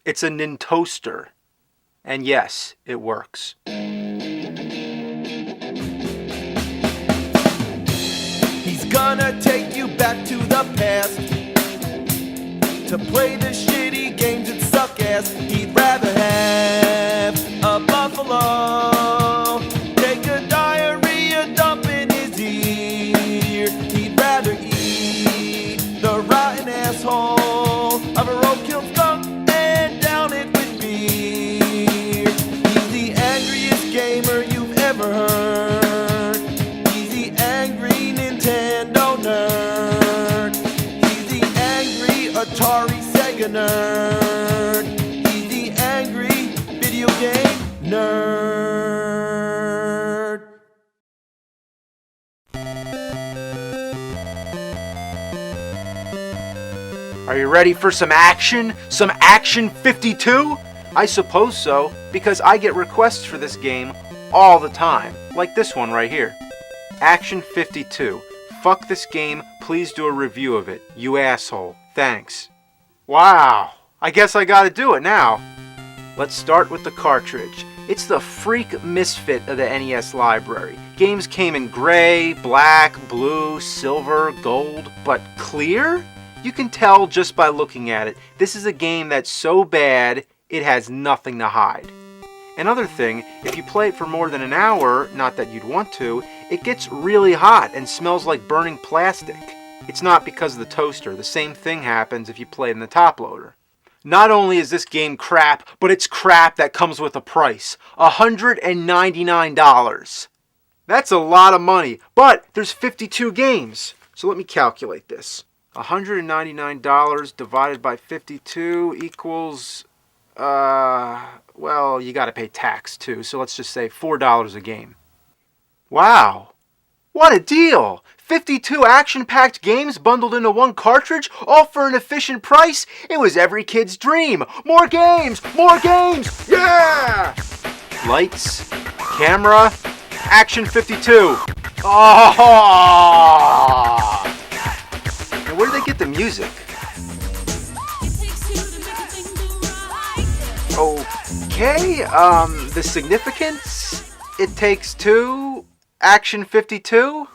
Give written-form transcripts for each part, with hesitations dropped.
It's a Nintoaster. And yes, it works. He's gonna take you back to the past to play the shitty games that suck ass. He'd rather have a buffalo take a diarrhea dump in his ear. He'd rather eat the rotten asshole of a roadkill skunk and down it with beer. He's the angriest gamer you've ever heard. He's the angry Nintendo nerd. He's the angry Atari Sega nerd. He's the angry video game nerd. Are you ready for some action? Some Action 52? I suppose so, because I get requests for this game all the time, like this one right here. Action 52. Fuck this game, please do a review of it. You asshole. Thanks. Wow, I guess I gotta do it now. Let's start with the cartridge. It's the freak misfit of the NES library. Games came in gray, black, blue, silver, gold, but clear? You can tell just by looking at it, this is a game that's so bad, it has nothing to hide. Another thing, if you play it for more than an hour, not that you'd want to, it gets really hot and smells like burning plastic. It's not because of the toaster, the same thing happens if you play it in the top loader. Not only is this game crap, but it's crap that comes with a price. $199. That's a lot of money, but there's 52 games. So let me calculate this. $199 divided by 52 equals, well, you gotta pay tax too, so let's just say $4 a game. Wow, what a deal! 52 action-packed games bundled into one cartridge, all for an efficient price? It was every kid's dream! More games! More games! Yeah! Lights, camera, Action 52. Oh! And where did they get the music? Okay, the significance? It takes two, Action 52?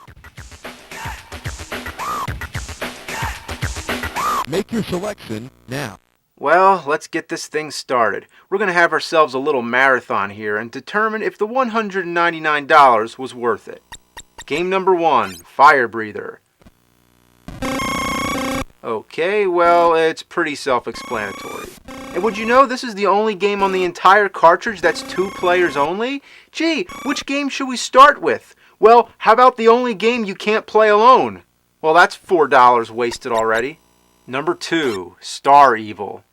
Make your selection now. Well, let's get this thing started. We're going to have ourselves a little marathon here and determine if the $199 was worth it. Game number 1, Fire Breather. Okay, well, it's pretty self-explanatory. And would you know this is the only game on the entire cartridge that's 2 players only? Gee, which game should we start with? Well, how about the only game you can't play alone? Well, that's $4 wasted already. Number 2, Star Evil.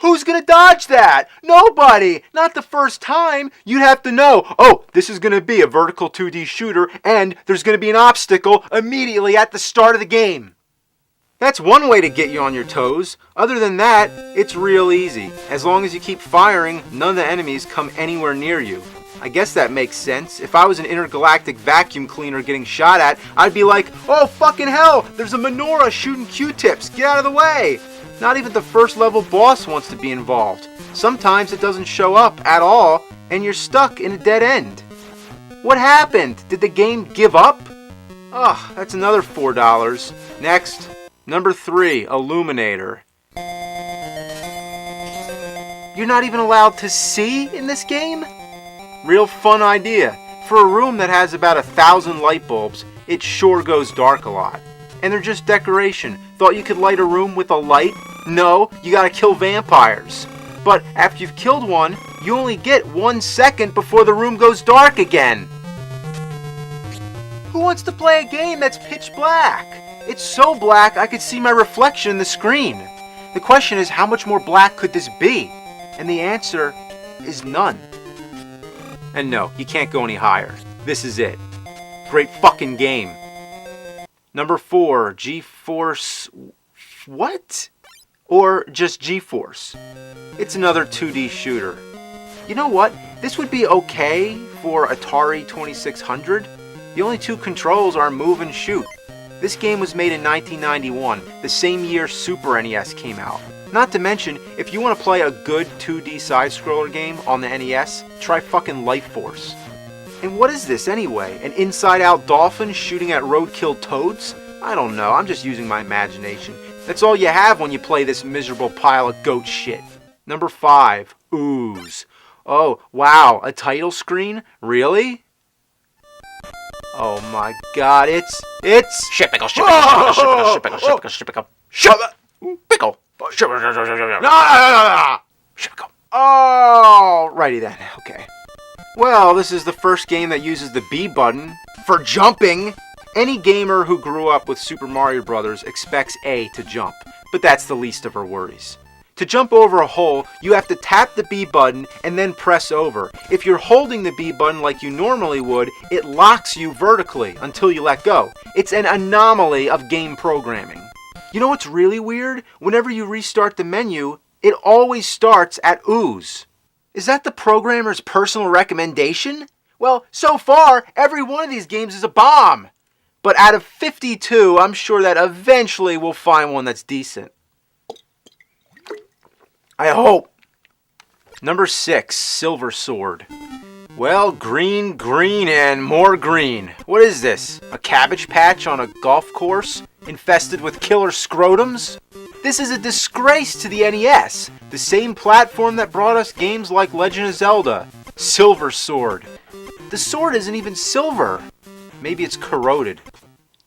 Who's gonna dodge that? Nobody! Not the first time! You'd have to know, oh, this is gonna be a vertical 2D shooter, and there's gonna be an obstacle immediately at the start of the game. That's one way to get you on your toes. Other than that, it's real easy. As long as you keep firing, none of the enemies come anywhere near you. I guess that makes sense. If I was an intergalactic vacuum cleaner getting shot at, I'd be like, oh fucking hell, there's a menorah shooting Q-tips, get out of the way! Not even the first level boss wants to be involved. Sometimes it doesn't show up at all, and you're stuck in a dead end. What happened? Did the game give up? Ugh, that's another $4. Next, number 3, Illuminator. You're not even allowed to see in this game? Real fun idea. For a room that has about 1,000 light bulbs, it sure goes dark a lot. And they're just decoration. Thought you could light a room with a light? No, you gotta kill vampires. But after you've killed one, you only get 1 second before the room goes dark again. Who wants to play a game that's pitch black? It's so black I could see my reflection in the screen. The question is, how much more black could this be? And the answer is none. And no, you can't go any higher. This is it. Great fucking game. Number 4, G-Force... What? Or just G-Force. It's another 2D shooter. You know what? This would be okay for Atari 2600. The only 2 controls are move and shoot. This game was made in 1991, the same year Super NES came out. Not to mention, if you want to play a good 2D side-scroller game on the NES, try fucking Life Force. And what is this anyway? An inside-out dolphin shooting at roadkill toads? I don't know, I'm just using my imagination. That's all you have when you play this miserable pile of goat shit. Number 5, Ooze. Oh, wow, a title screen? Really? Oh my god, it's... Shippickle, shippickle, shippickle, shippickle, shippickle, shippickle, shippickle, shippickle. Alrighty then, okay. Well, this is the first game that uses the B button for jumping. Any gamer who grew up with Super Mario Bros. Expects A to jump, but that's the least of her worries. To jump over a hole, you have to tap the B button and then press over. If you're holding the B button like you normally would, it locks you vertically until you let go. It's an anomaly of game programming. You know what's really weird? Whenever you restart the menu, it always starts at Ooze. Is that the programmer's personal recommendation? Well, so far, every one of these games is a bomb. But out of 52, I'm sure that eventually we'll find one that's decent. I hope. Number 6, Silver Sword. Well, green, green, and more green. What is this? A cabbage patch on a golf course? Infested with killer scrotums? This is a disgrace to the NES, the same platform that brought us games like Legend of Zelda. Silver Sword. The sword isn't even silver. Maybe it's corroded.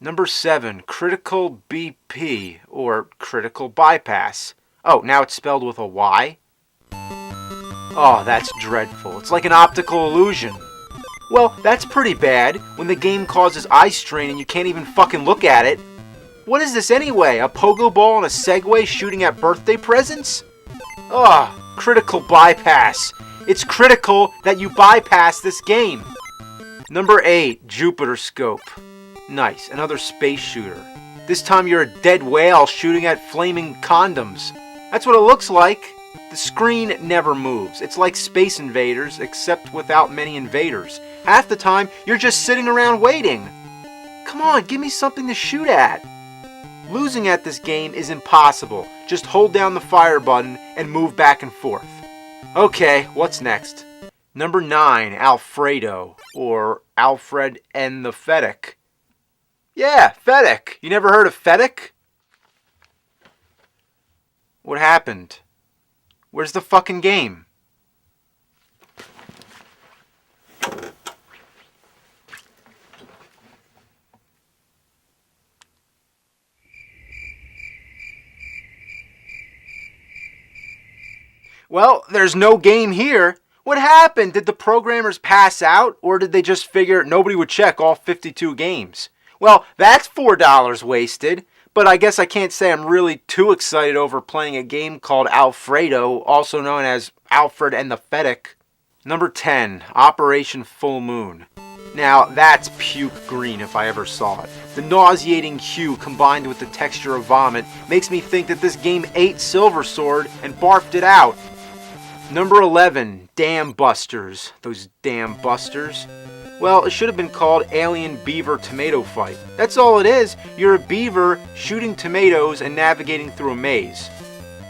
Number 7, Critical BP, or Critical Bypass. Oh, now it's spelled with a Y? Oh, that's dreadful. It's like an optical illusion. Well, that's pretty bad when the game causes eye strain and you can't even fucking look at it. What is this anyway? A pogo ball and a Segway shooting at birthday presents? Ugh, Critical Bypass. It's critical that you bypass this game. Number 8, Jupiter Scope. Nice, another space shooter. This time you're a dead whale shooting at flaming condoms. That's what it looks like. The screen never moves. It's like Space Invaders, except without many invaders. Half the time, you're just sitting around waiting. Come on, give me something to shoot at. Losing at this game is impossible. Just hold down the fire button and move back and forth. Okay, what's next? Number 9, Alfredo, or Alfred and the Fedek. Yeah, Fedek. You never heard of Fedek? What happened? Where's the fucking game? Well, there's no game here. What happened? Did the programmers pass out, or did they just figure nobody would check all 52 games? Well, that's $4 wasted, but I guess I can't say I'm really too excited over playing a game called Alfredo, also known as Alfred and the Fedek. Number 10, Operation Full Moon. Now, that's puke green if I ever saw it. The nauseating hue combined with the texture of vomit makes me think that this game ate Silver Sword and barfed it out. Number 11, Dam Busters. Those damn busters. Well, it should have been called Alien Beaver Tomato Fight. That's all it is. You're a beaver shooting tomatoes and navigating through a maze.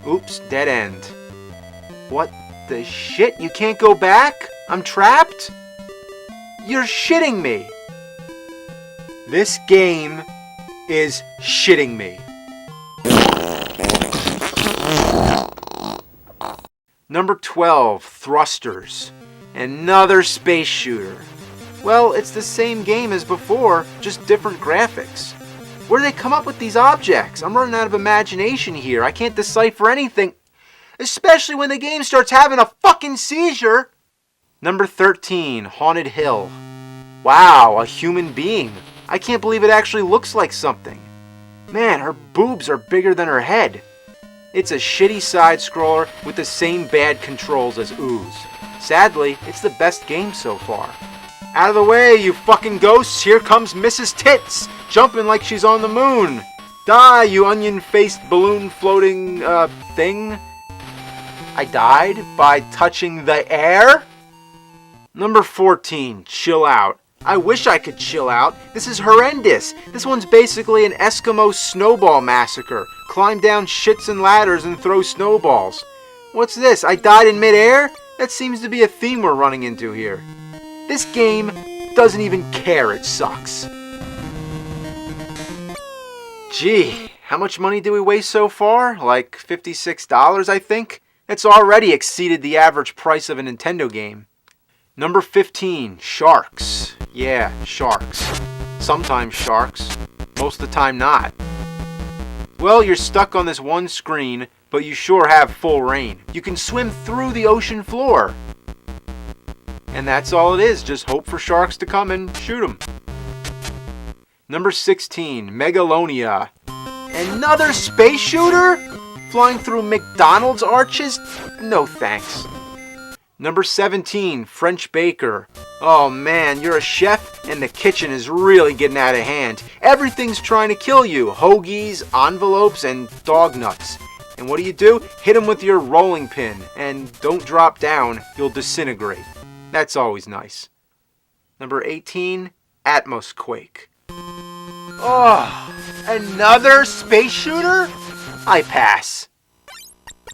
Oops, dead end. What the shit? You can't go back? I'm trapped? You're shitting me. This game is shitting me. Number 12, Thrusters. Another space shooter. Well, it's the same game as before, just different graphics. Where do they come up with these objects? I'm running out of imagination here. I can't decipher anything. Especially when the game starts having a fucking seizure. Number 13, Haunted Hill. Wow, a human being. I can't believe it actually looks like something. Man, her boobs are bigger than her head. It's a shitty side-scroller with the same bad controls as Ooze. Sadly, it's the best game so far. Out of the way, you fucking ghosts! Here comes Mrs. Tits, jumping like she's on the moon. Die, you onion-faced balloon floating, thing. I died by touching the air? Number 14, Chill Out. I wish I could chill out. This is horrendous. This one's basically an Eskimo snowball massacre. Climb down shits and ladders and throw snowballs. What's this? I died in midair? That seems to be a theme we're running into here. This game doesn't even care it sucks. Gee, how much money did we waste so far? Like $56, I think? That's already exceeded the average price of a Nintendo game. Number 15, sharks. Yeah, sharks. Sometimes sharks. Most of the time not. Well, you're stuck on this one screen, but you sure have full reign. You can swim through the ocean floor. And that's all it is, just hope for sharks to come and shoot them. Number 16, Megalonia. Another space shooter? Flying through McDonald's arches? No thanks. Number 17, French Baker. Oh man, you're a chef and the kitchen is really getting out of hand. Everything's trying to kill you. Hoagies, envelopes, and dog nuts. And what do? Hit them with your rolling pin. And don't drop down, you'll disintegrate. That's always nice. Number 18, Atmosquake. Oh, another space shooter? I pass.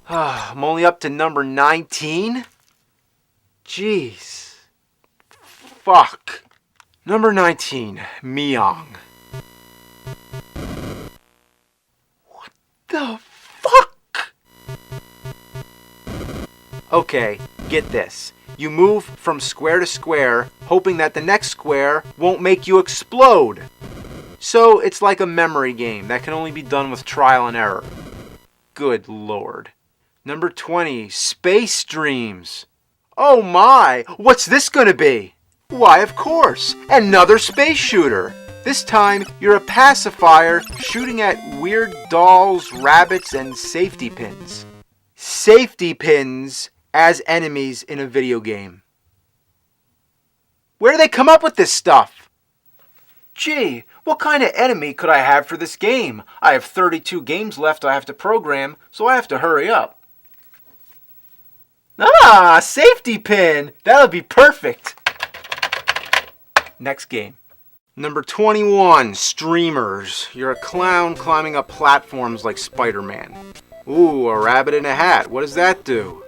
I'm only up to number 19? Jeez. Fuck. Number 19, Miang. What the fuck? Okay, get this. You move from square to square, hoping that the next square won't make you explode. So it's like a memory game that can only be done with trial and error. Good lord. Number 20, Space Dreams. Oh my, what's this gonna be? Why, of course, another space shooter. This time, you're a pacifier shooting at weird dolls, rabbits, and safety pins. Safety pins as enemies in a video game. Where do they come up with this stuff? Gee, what kind of enemy could I have for this game? I have 32 games left I have to program, so I have to hurry up. Ah, safety pin! That'll be perfect! Next game. Number 21, Streamers. You're a clown climbing up platforms like Spider-Man. Ooh, a rabbit in a hat. What does that do?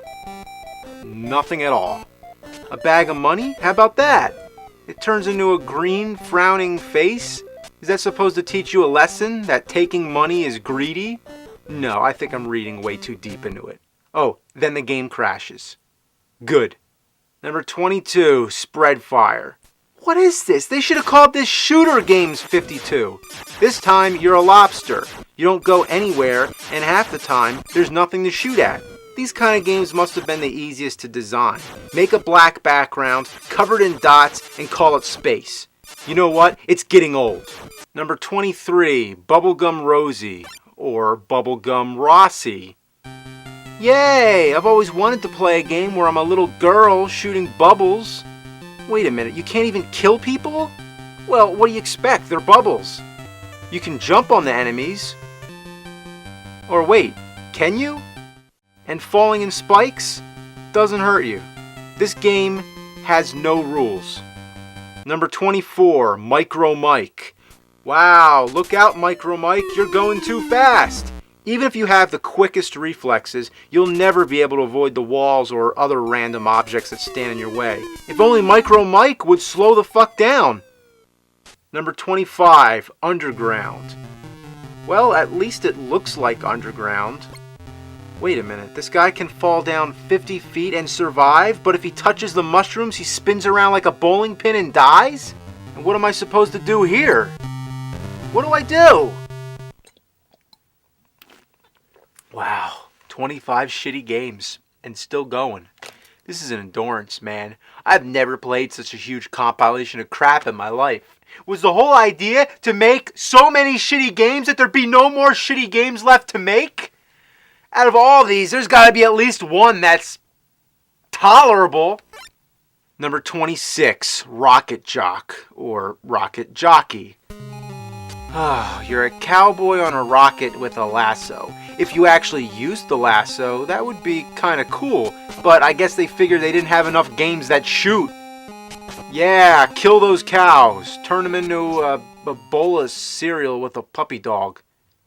Nothing at all. A bag of money? How about that? It turns into a green, frowning face? Is that supposed to teach you a lesson that taking money is greedy? No, I think I'm reading way too deep into it. Oh, then the game crashes. Good. Number 22, Spreadfire. What is this? They should have called this Shooter Games 52. This time, you're a lobster. You don't go anywhere, and half the time, there's nothing to shoot at. These kind of games must have been the easiest to design. Make a black background, covered in dots, and call it space. You know what? It's getting old. Number 23, Bubblegum Rosie, or Bubblegum Rossi. Yay! I've always wanted to play a game where I'm a little girl shooting bubbles. Wait a minute, you can't even kill people? Well, what do you expect? They're bubbles. You can jump on the enemies. Or wait, can you? And falling in spikes doesn't hurt you. This game has no rules. Number 24, Micro Mike. Wow, look out, Micro Mike, you're going too fast. Even if you have the quickest reflexes, you'll never be able to avoid the walls or other random objects that stand in your way. If only Micro Mike would slow the fuck down. Number 25, Underground. Well, at least it looks like Underground. Wait a minute, this guy can fall down 50 feet and survive, but if he touches the mushrooms, he spins around like a bowling pin and dies? And what am I supposed to do here? What do I do? Wow, 25 shitty games, and still going. This is an endurance, man. I've never played such a huge compilation of crap in my life. Was the whole idea to make so many shitty games that there'd be no more shitty games left to make? Out of all these, there's gotta be at least one that's tolerable. Number 26, Rocket Jock, or Rocket Jockey. You're a cowboy on a rocket with a lasso. If you actually used the lasso, that would be kind of cool, but I guess they figured they didn't have enough games that shoot. Yeah, kill those cows. Turn them into a bowl of cereal with a puppy dog.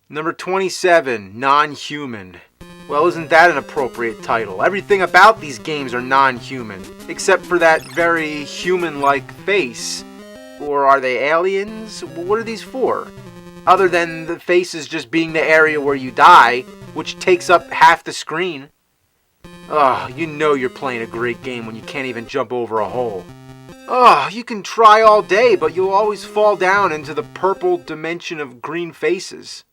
Number 27, non-human. Well, isn't that an appropriate title? Everything about these games are non-human, except for that very human-like face. Or are they aliens? What are these for? Other than the faces just being the area where you die, which takes up half the screen. Ugh, you know you're playing a great game when you can't even jump over a hole. Ugh, you can try all day, but you'll always fall down into the purple dimension of green faces.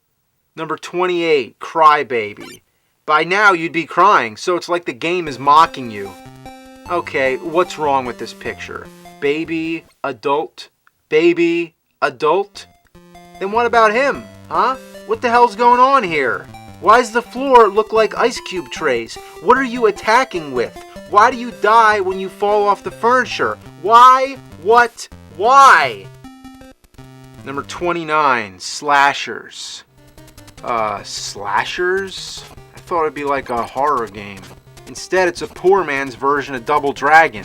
Number 28, Crybaby. By now you'd be crying, so it's like the game is mocking you. Okay, what's wrong with this picture? Baby, adult, baby, adult? Then what about him, huh? What the hell's going on here? Why does the floor look like ice cube trays? What are you attacking with? Why do you die when you fall off the furniture? Why? What? Why? Number 29, Slashers. Slashers? I thought it'd be like a horror game. Instead, it's a poor man's version of Double Dragon.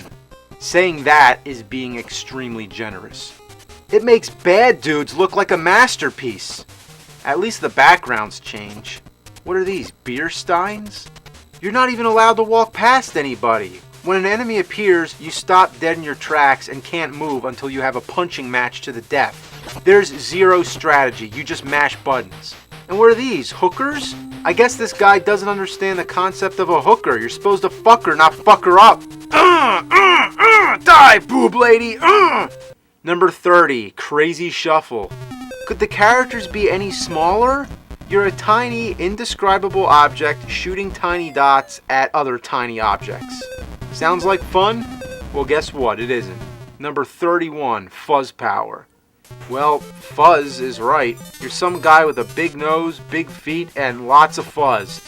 Saying that is being extremely generous. It makes bad dudes look like a masterpiece. At least the backgrounds change. What are these, beer steins? You're not even allowed to walk past anybody. When an enemy appears, you stop dead in your tracks and can't move until you have a punching match to the death. There's zero strategy, you just mash buttons. And what are these, hookers? I guess this guy doesn't understand the concept of a hooker. You're supposed to fuck her, not fuck her up. Die, boob lady! Number 30, Crazy Shuffle. Could the characters be any smaller? You're a tiny, indescribable object shooting tiny dots at other tiny objects. Sounds like fun? Well, guess what? It isn't. Number 31, Fuzz Power. Well, fuzz is right. You're some guy with a big nose, big feet, and lots of fuzz.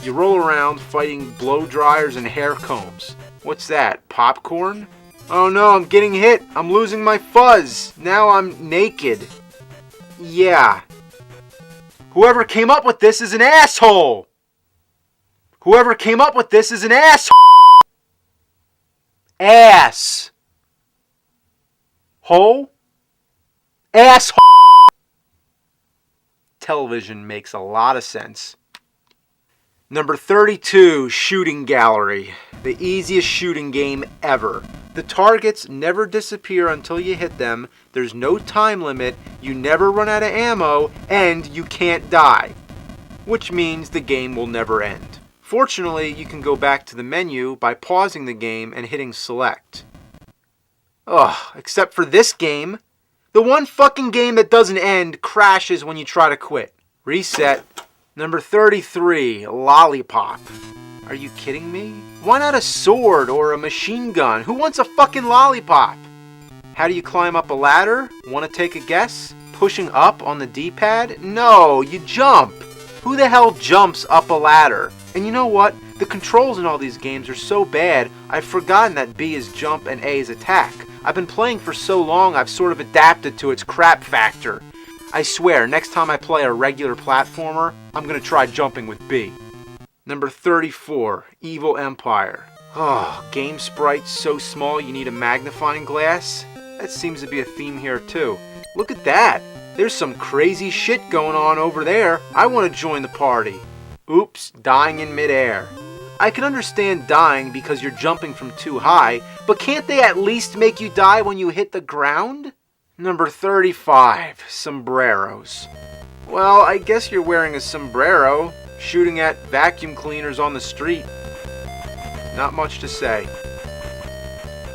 You roll around fighting blow dryers and hair combs. What's that, popcorn? Oh no, I'm getting hit. I'm losing my fuzz. Now I'm naked. Yeah. Whoever came up with this is an asshole. Whoever came up with this is an asshole. Ass. Hole? Asshole. Television makes a lot of sense. Number 32, Shooting Gallery. The easiest shooting game ever. The targets never disappear until you hit them, there's no time limit, you never run out of ammo, and you can't die. Which means the game will never end. Fortunately, you can go back to the menu by pausing the game and hitting select. Ugh, except for this game. The one fucking game that doesn't end crashes when you try to quit. Reset. Number 33, Lollipop. Are you kidding me? Why not a sword or a machine gun? Who wants a fucking lollipop? How do you climb up a ladder? Want to take a guess? Pushing up on the D-pad? No, you jump. Who the hell jumps up a ladder? And you know what? The controls in all these games are so bad, I've forgotten that B is jump and A is attack. I've been playing for so long, I've sort of adapted to its crap factor. I swear, next time I play a regular platformer, I'm going to try jumping with B. Number 34, Evil Empire. Oh, game sprites so small you need a magnifying glass? That seems to be a theme here too. Look at that! There's some crazy shit going on over there. I want to join the party. Oops, dying in midair. I can understand dying because you're jumping from too high, but can't they at least make you die when you hit the ground? Number 35, Sombreros. Well, I guess you're wearing a sombrero, shooting at vacuum cleaners on the street. Not much to say.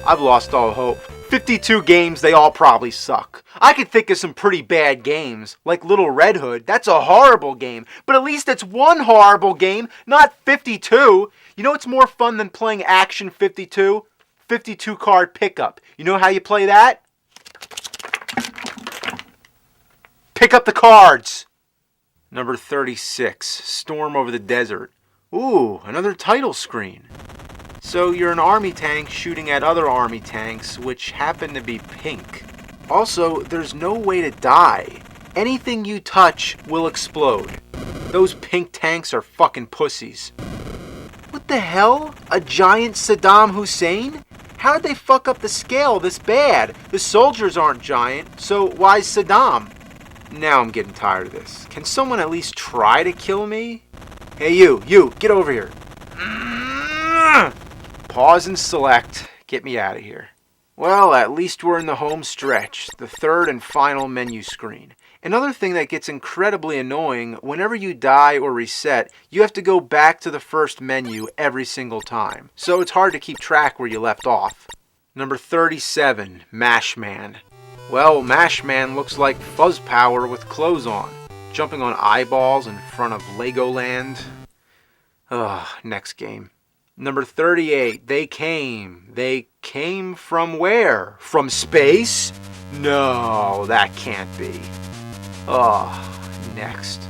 I've lost all hope. 52 games, they all probably suck. I could think of some pretty bad games, like Little Red Hood. That's a horrible game, but at least it's one horrible game, not 52. You know what's more fun than playing Action 52? 52 card pickup. You know how you play that? Pick up the cards. Number 36, Storm Over the Desert. Ooh, another title screen. So you're an army tank shooting at other army tanks, which happen to be pink. Also, there's no way to die. Anything you touch will explode. Those pink tanks are fucking pussies. What the hell? A giant Saddam Hussein? How'd they fuck up the scale this bad? The soldiers aren't giant, so why's Saddam? Now I'm getting tired of this. Can someone at least try to kill me? Hey you, get over here. Pause and select. Get me out of here. Well, at least we're in the home stretch, the third and final menu screen. Another thing that gets incredibly annoying, whenever you die or reset, you have to go back to the first menu every single time. So it's hard to keep track where you left off. Number 37, Mash Man. Well, Mash Man looks like Fuzz Power with clothes on, jumping on eyeballs in front of Legoland. Ugh, next game. Number 38, They Came. They came from where? From space? No, that can't be. Next.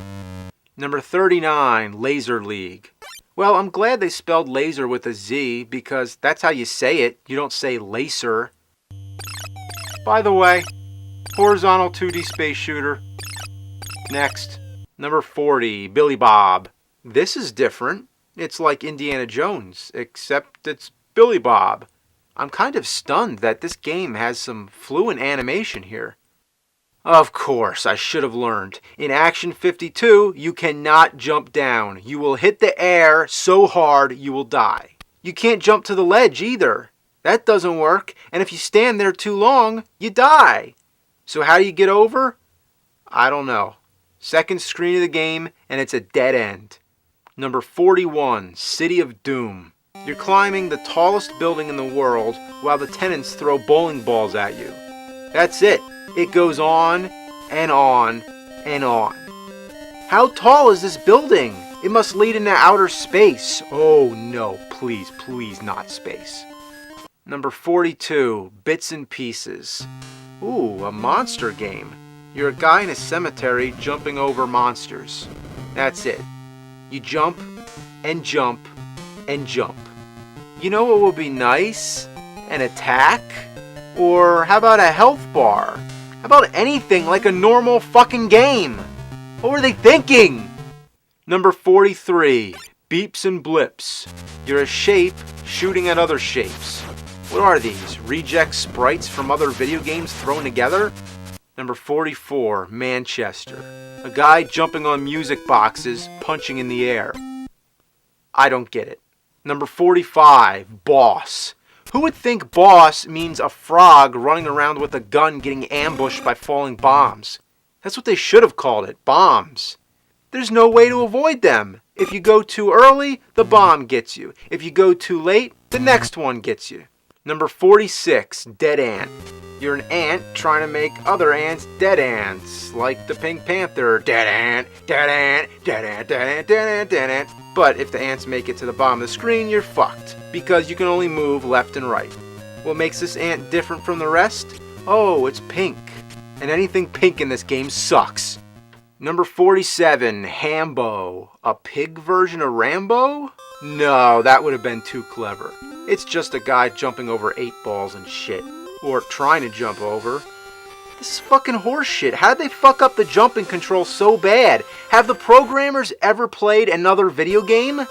Number 39, Laser League. Well, I'm glad they spelled laser with a Z because that's how you say it. You don't say laser. By the way, horizontal 2D space shooter. Next. Number 40, Billy Bob. This is different. It's like Indiana Jones, except it's Billy Bob. I'm kind of stunned that this game has some fluent animation here. Of course, I should have learned. In Action 52, you cannot jump down. You will hit the air so hard you will die. You can't jump to the ledge either. That doesn't work, and if you stand there too long, you die. So how do you get over? I don't know. Second screen of the game, and it's a dead end. Number 41, City of Doom. You're climbing the tallest building in the world while the tenants throw bowling balls at you. That's it. It goes on and on and on. How tall is this building? It must lead into outer space. Oh no, please not space. Number 42, Bits and Pieces. Ooh, a monster game. You're a guy in a cemetery jumping over monsters. That's it. You jump and jump and jump. You know what would be nice? An attack? Or how about a health bar? How about anything like a normal fucking game? What were they thinking? Number 43, Beeps and Blips. You're a shape shooting at other shapes. What are these? Reject sprites from other video games thrown together? Number 44, Manchester. A guy jumping on music boxes, punching in the air. I don't get it. Number 45, Boss. Who would think boss means a frog running around with a gun getting ambushed by falling bombs? That's what they should have called it, bombs. There's no way to avoid them. If you go too early, the bomb gets you. If you go too late, the next one gets you. Number 46, Dead Ant. You're an ant trying to make other ants dead ants, like the Pink Panther. Dead ant, dead ant, dead ant, dead ant, dead ant, dead ant. But if the ants make it to the bottom of the screen, you're fucked, because you can only move left and right. What makes this ant different from the rest? Oh, it's pink. And anything pink in this game sucks. Number 47, Hambo. A pig version of Rambo? No, that would have been too clever. It's just a guy jumping over 8 balls and shit. Or trying to jump over. This is fucking horseshit. How'd they fuck up the jumping control so bad? Have the programmers ever played another video game?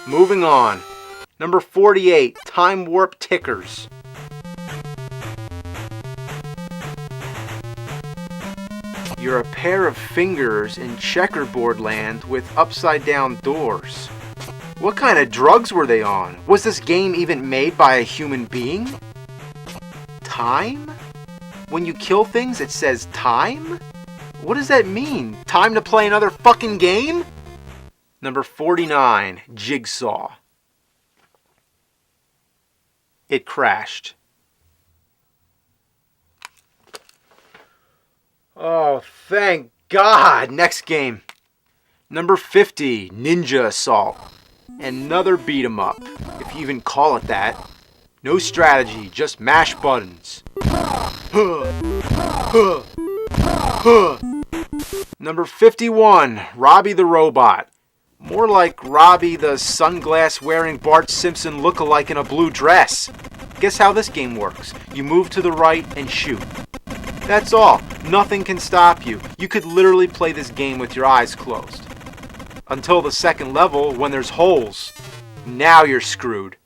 Moving on. Number 48, Time Warp Tickers. You're a pair of fingers in checkerboard land with upside down doors. What kind of drugs were they on? Was this game even made by a human being? Time? When you kill things, it says time? What does that mean? Time to play another fucking game? Number 49, Jigsaw. It crashed. Oh, thank God! Next game. Number 50, Ninja Assault. Another beat 'em up, if you even call it that. No strategy, just mash buttons. Number 51, Robbie the Robot. More like Robbie the sunglass-wearing Bart Simpson lookalike in a blue dress. Guess how this game works. You move to the right and shoot. That's all. Nothing can stop you. You could literally play this game with your eyes closed. Until the second level when there's holes. Now you're screwed.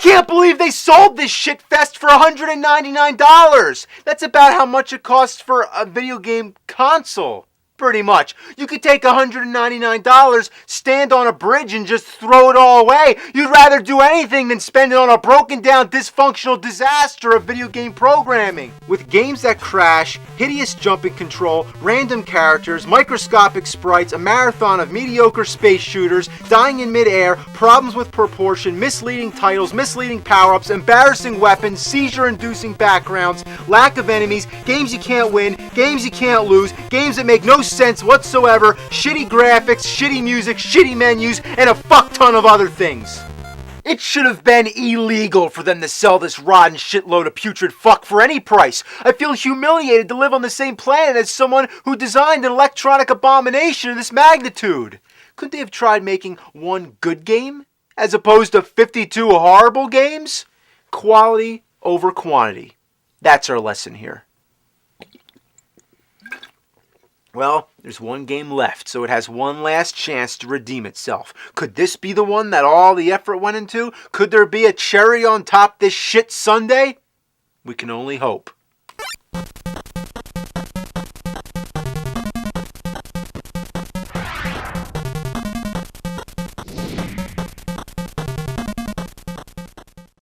can't believe they sold this shit fest for $199. That's about how much it costs for a video game console. Pretty much. You could take $199, stand on a bridge, and just throw it all away. You'd rather do anything than spend it on a broken down, dysfunctional disaster of video game programming. With games that crash, hideous jumping control, random characters, microscopic sprites, a marathon of mediocre space shooters, dying in midair, problems with proportion, misleading titles, misleading power-ups, embarrassing weapons, seizure-inducing backgrounds, lack of enemies, games you can't win, games you can't lose, games that make no sense whatsoever, shitty graphics, shitty music, shitty menus, and a fuck ton of other things. It should have been illegal for them to sell this rotten shitload of putrid fuck for any price. I feel humiliated to live on the same planet as someone who designed an electronic abomination of this magnitude. Couldn't they have tried making one good game as opposed to 52 horrible games? Quality over quantity. That's our lesson here. Well, there's one game left, so it has one last chance to redeem itself. Could this be the one that all the effort went into? Could there be a cherry on top this shit sundae? We can only hope.